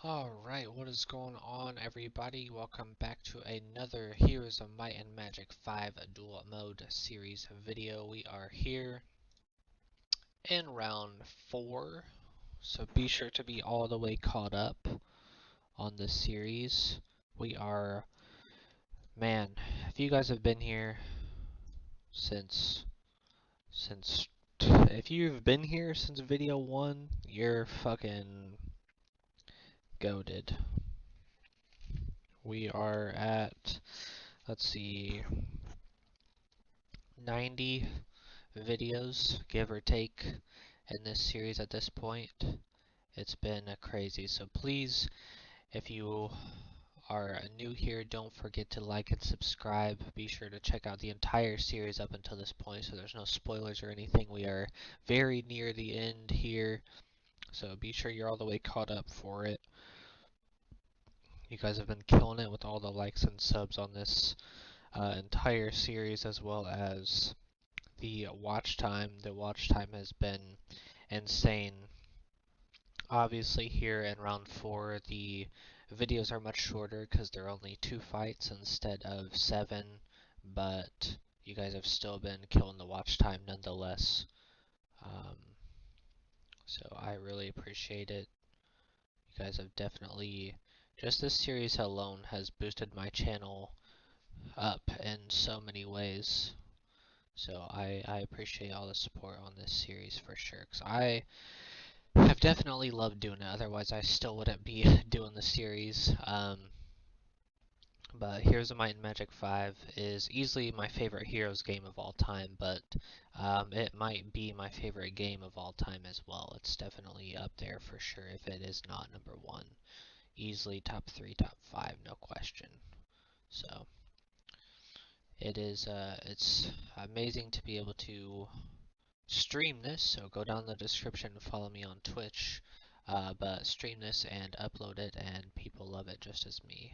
Alright, what is going on, everybody? Welcome back to another Heroes of Might and Magic 5 Duel Mode series video. We are here in round 4, so be sure to be all the way caught up on this series. Man, if you guys have been here since, if you've been here since video 1, you're fucking goated. We are at, let's see, 90 videos, give or take, in this series at this point. It's been crazy, so please, if you are new here, don't forget to like and subscribe. Be sure to check out the entire series up until this point so there's no spoilers or anything. We are very near the end here, so be sure you're all the way caught up for it. You guys have been killing it with all the likes and subs on this entire series, as well as the watch time. The watch time has been insane. Obviously here in round 4 the videos are much shorter because they're only 2 fights instead of 7, but you guys have still been killing the watch time nonetheless. Um, so I really appreciate it. You guys have definitely, just this series alone has boosted my channel up in so many ways. So I appreciate all the support on this series for sure, because I've definitely loved doing it, otherwise I still wouldn't be doing the series. But Heroes of Might and Magic 5 is easily my favorite Heroes game of all time, but it might be my favorite game of all time as well. It's definitely up there for sure, if it is not number 1. Easily top 3, top 5, no question. So it's amazing to be able to stream this, so go down in the description and follow me on Twitch. But stream this and upload it, and people love it just as me.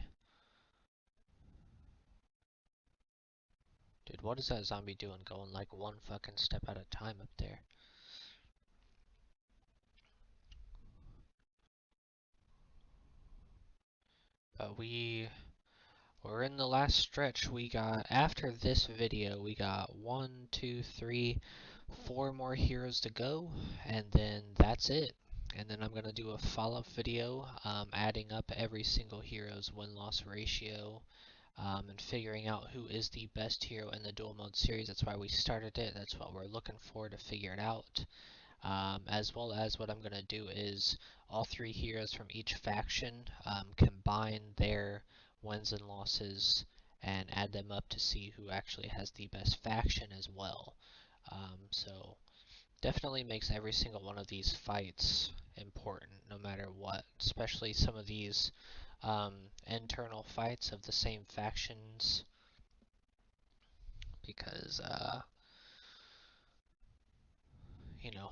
Dude, what is that zombie doing, going like one fucking step at a time up there? But we're in the last stretch. We got, after this video, we got 1, 2, 3, 4 more heroes to go, and then that's it. And then I'm gonna do a follow-up video, adding up every single hero's win-loss ratio, and figuring out who is the best hero in the dual mode series. That's why we started it. That's what we're looking for to figure it out. As well as what I'm going to do is all 3 heroes from each faction, combine their wins and losses and add them up to see who actually has the best faction as well. So definitely makes every single one of these fights important no matter what, especially some of these internal fights of the same factions, because you know,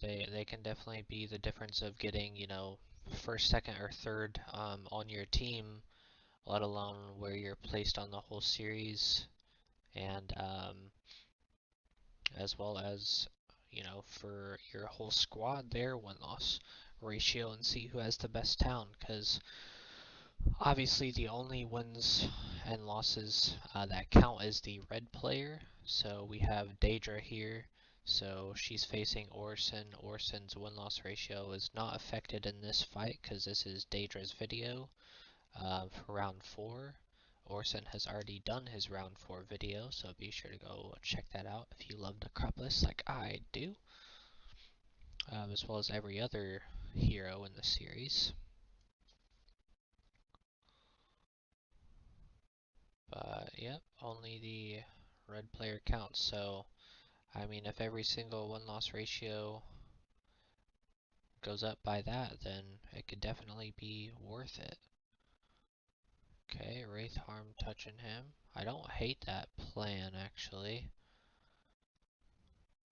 they can definitely be the difference of getting, you know, first, second, or third on your team, let alone where you're placed on the whole series, and as well as, you know, for your whole squad, their win-loss ratio, and see who has the best town, because obviously the only wins and losses that count is the red player. So we have Deirdre here, so she's facing Orson. Orson's win-loss ratio is not affected in this fight because this is Deirdre's video for round 4. Orson has already done his round 4 video, so be sure to go check that out if you love Necropolis like I do, as well as every other hero in the series. But yep, only the red player counts. So I mean, if every single win-loss ratio goes up by that, then it could definitely be worth it. Okay, Wraith Harm touching him. I don't hate that plan, actually.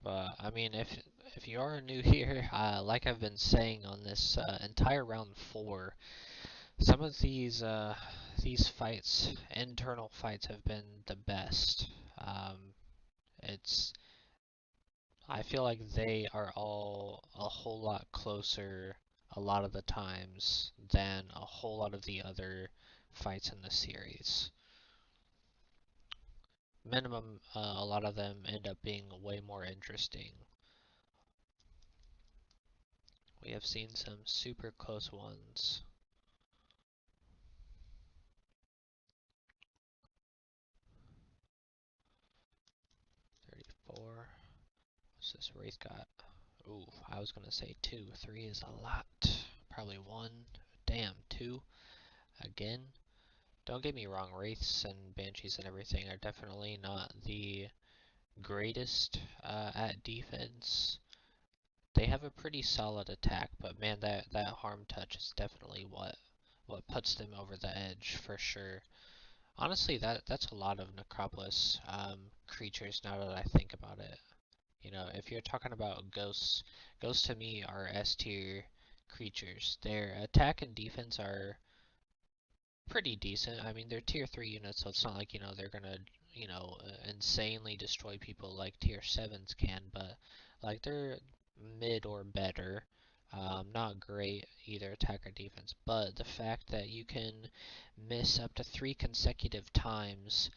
But I mean, if you are new here, like I've been saying on this entire round 4, some of these fights, internal fights, have been the best. It's I feel like they are all a whole lot closer a lot of the times than a whole lot of the other fights in the series. Minimum, a lot of them end up being way more interesting. We have seen some super close ones. Four. What's this Wraith got? Ooh, I was gonna say 2. 3 is a lot. Probably 1. Damn, 2. Again. Don't get me wrong, Wraiths and Banshees and everything are definitely not the greatest at defense. They have a pretty solid attack, but man, that harm touch is definitely what puts them over the edge for sure. Honestly, that's a lot of Necropolis creatures now that I think about it. You know, if you're talking about ghosts, ghosts to me are S tier creatures. Their attack and defense are pretty decent. I mean, they're tier 3 units, so it's not like, they're gonna, insanely destroy people like tier 7s can, but like they're mid or better. Not great either attack or defense, but the fact that you can miss up to 3 consecutive times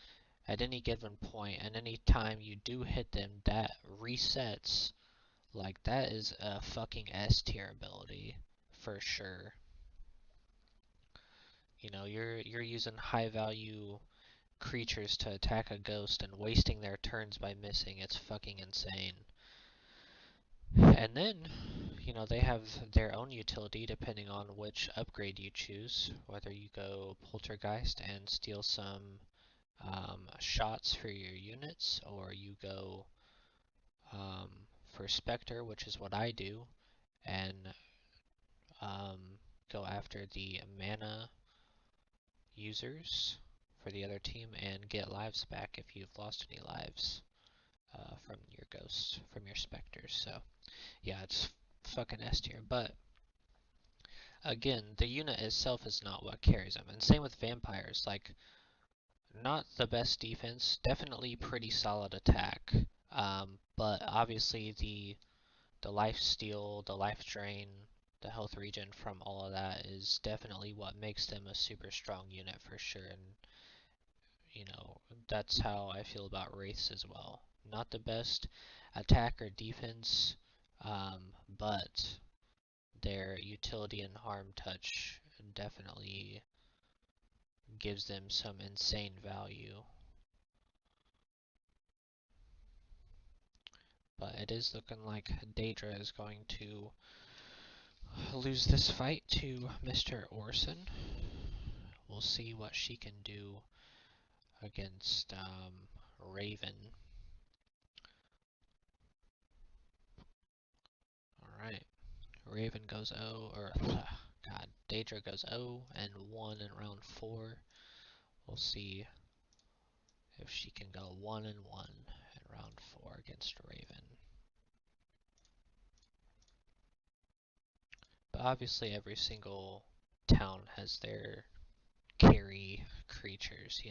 at any given point, and any time you do hit them, that resets. Like, that is a fucking S tier ability for sure. You know, you're using high value creatures to attack a ghost and wasting their turns by missing. It's fucking insane. And then, they have their own utility depending on which upgrade you choose. Whether you go Poltergeist and steal some shots for your units, or you go for Spectre, which is what I do, and go after the mana users for the other team and get lives back if you've lost any lives from your ghosts, from your specters. So yeah, it's fucking S tier. But again, the unit itself is not what carries them. And same with vampires. Like, not the best defense, definitely pretty solid attack. But obviously the life steal, the life drain, the health regen from all of that is definitely what makes them a super strong unit for sure. And that's how I feel about Wraiths as well. Not the best attack or defense, but their utility and harm touch definitely gives them some insane value. But it is looking like Deirdre is going to lose this fight to Mr. Orson. We'll see what she can do against Raven. Alright, Raven goes 0, or God, Deirdre goes 0 and 1 in round 4. We'll see if she can go 1 and 1 in round 4 against Raven. But obviously every single town has their carry creatures,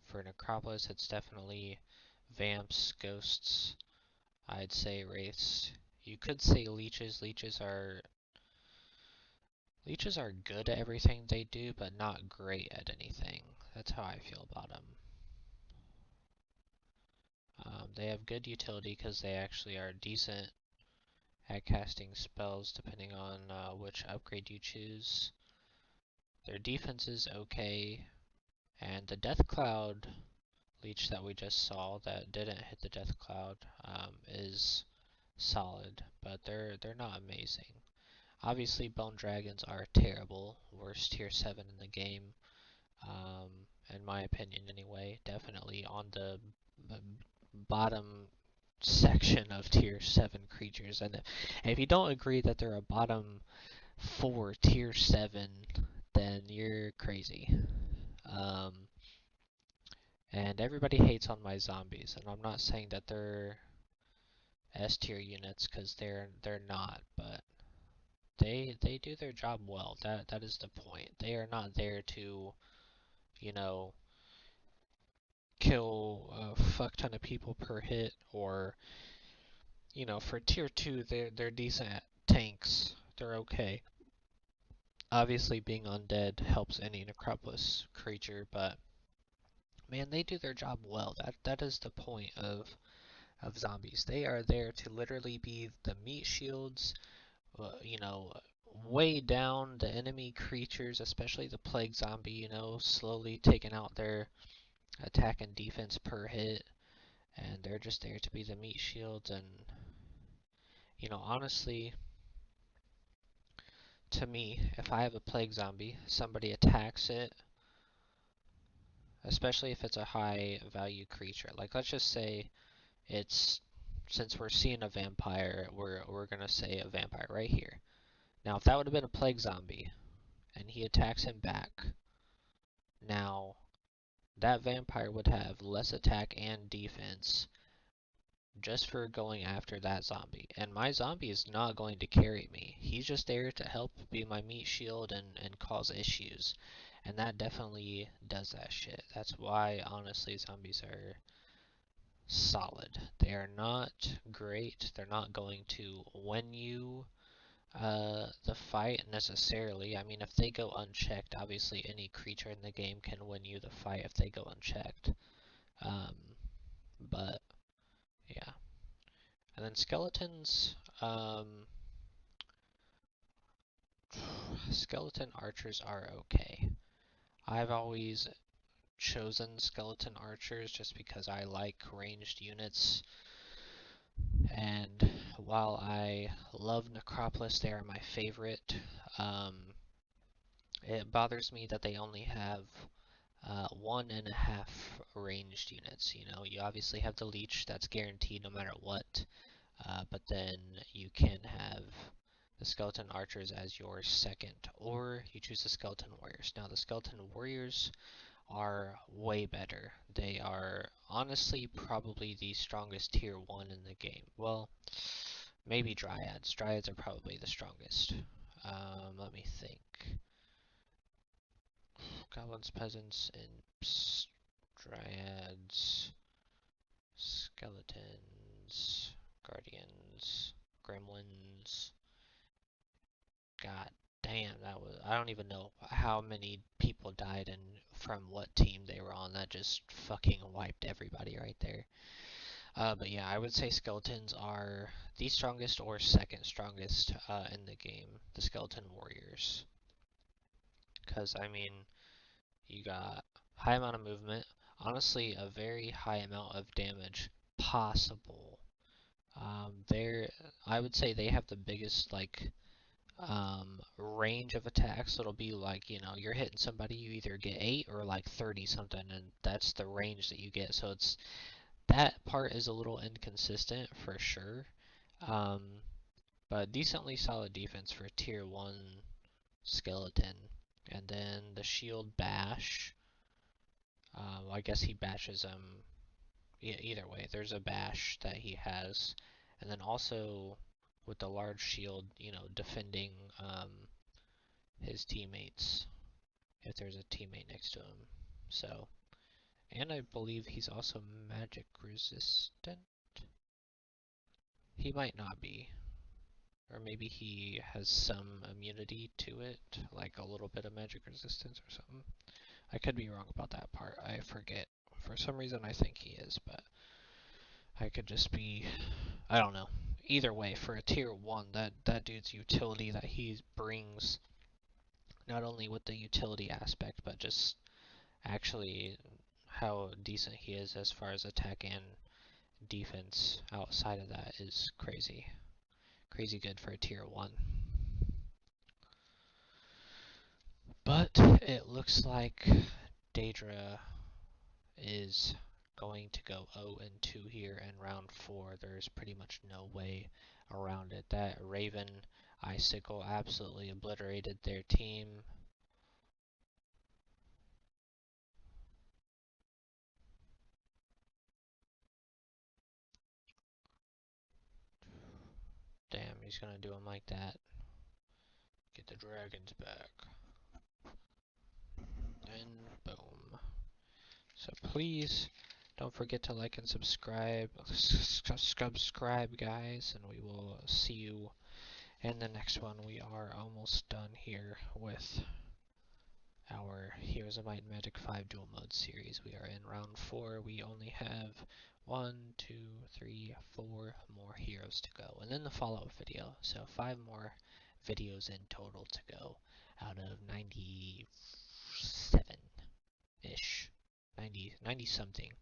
For Necropolis, it's definitely vamps, ghosts, I'd say wraiths. You could say leeches. Leeches are good at everything they do, but not great at anything. That's how I feel about them. They have good utility because they actually are decent at casting spells depending on which upgrade you choose. Their defense is okay, and the Death Cloud leech that we just saw that didn't hit the Death Cloud is solid, but they're not amazing. Obviously, Bone Dragons are terrible, worst tier 7 in the game, in my opinion anyway. Definitely on the bottom section of tier 7 creatures. And if you don't agree that they're a bottom 4 tier 7, then you're crazy. And everybody hates on my zombies, and I'm not saying that they're S tier units, because they're not, but they do their job well. That is the point. They are not there to, kill a fuck ton of people per hit, or for tier 2 they're decent at tanks they're okay. Obviously, being undead helps any necropolis creature, but man, they do their job well. That is the point of zombies. They are there to literally be the meat shields, you know, weigh down the enemy creatures, especially the plague zombie, you know, slowly taking out their attack and defense per hit, and they're just there to be the meat shields. And you know, honestly, to me, if I have a plague zombie, somebody attacks it, especially if it's a high value creature, like let's just say it's, since we're seeing a vampire, we're gonna say a vampire right here. Now, if that would have been a plague zombie, and he attacks him back, now that vampire would have less attack and defense just for going after that zombie. And my zombie is not going to carry me. He's just there to help be my meat shield and cause issues. And that definitely does that shit. That's why, honestly, zombies are solid. They are not great. They're not going to win you the fight necessarily. I mean, if they go unchecked, obviously any creature in the game can win you the fight if they go unchecked. Um, but yeah. And then skeletons, skeleton archers are okay. I've always chosen skeleton archers just because I like ranged units. And while I love Necropolis, they are my favorite. Um, it bothers me that they only have 1.5 ranged units. You know, you obviously have the leech that's guaranteed no matter what, but then you can have the skeleton archers as your second, or you choose the skeleton warriors. Now, the skeleton warriors are way better. They are honestly probably the strongest tier 1 in the game. Well, maybe dryads. Dryads are probably the strongest. Let me think. Goblins, peasants, imps, dryads, skeletons, guardians, gremlins. God damn, that was, I don't even know how many people died and from what team they were on. That just fucking wiped everybody right there. But yeah, I would say skeletons are the strongest or second strongest in the game, the skeleton warriors. Because, I mean, you got high amount of movement, honestly, a very high amount of damage possible. I would say they have the biggest, like, range of attacks. So it'll be like, you know, you're hitting somebody, you either get 8 or like 30 something, and that's the range that you get. So it's, that part is a little inconsistent for sure. Um, but decently solid defense for a tier 1 skeleton. And then the shield bash. I guess he bashes them. Yeah, either way, there's a bash that he has. And then also with the large shield, you know, defending his teammates if there's a teammate next to him. So, and I believe he's also magic resistant. He might not be. Or maybe he has some immunity to it, like a little bit of magic resistance or something. I could be wrong about that part. I forget. For some reason I think he is, but I could just be, I don't know. Either way, for a tier 1, that dude's utility that he brings, not only with the utility aspect, but just actually how decent he is as far as attack and defense outside of that is crazy. Crazy good for a tier 1. But it looks like Deirdre is going to go 0-2 here in round 4. There's pretty much no way around it. That Raven Icicle absolutely obliterated their team. Damn, he's gonna do him like that. Get the dragons back. And boom. So please don't forget to like and subscribe. Subscribe, guys, and we will see you And the next one, we are almost done here with our Heroes of Might and Magic 5 Duel Mode series. We are in round 4. We only have 1, 2, 3, 4 more heroes to go. And then the follow-up video. So 5 more videos in total to go out of 97-ish. 90 something.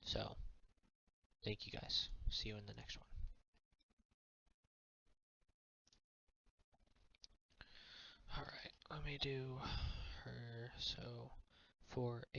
So, thank you guys. See you in the next one. Alright, let me do her. So, for